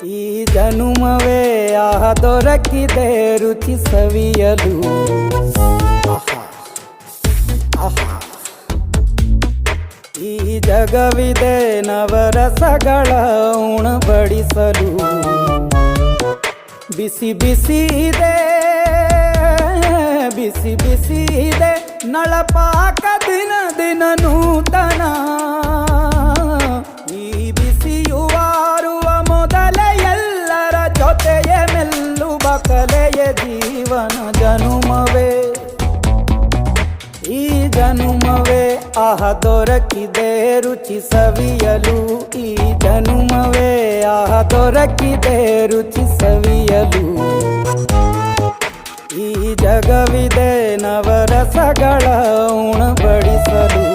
ಈ ಜನುಮವೇ ಆಹ ದೊರಕಿದೆ ರುಚಿ ಸವಿಯಲು. ಈ ಜಗವಿದೆ ನವರಸಗಳ ಉಣಬಡಿಸಲು. ಬಿಸಿ ಬಿಸಿ ಇದೆ, ಬಿಸಿ ಬಿಸಿ ಇದೆ ನಳಪಾಕ ದಿನ ದಿನ ನೂತನ. ಈ ಬಿಸಿಯುವಾರುವ ಮೊದಲೇ ಎಲ್ಲರ ಜೊತೆಯೇ ಮೆಲ್ಲುವ ಕಲೆಯ ಜೀವನ ಜನುಮವೇ. ಈ ಜನುಮವೇ ಆಹ ದೊರಕಿದೆ ರುಚಿ ಸವಿಯಲು. ಈ ಜನುಮವೇ ಆಹ ದೊರಕಿದೆ ರುಚಿ ಸವಿಯಲು. ಈ ಜಗವಿದೆ ನವರಸಗಳ ಉಣಬಡಿಸಲು.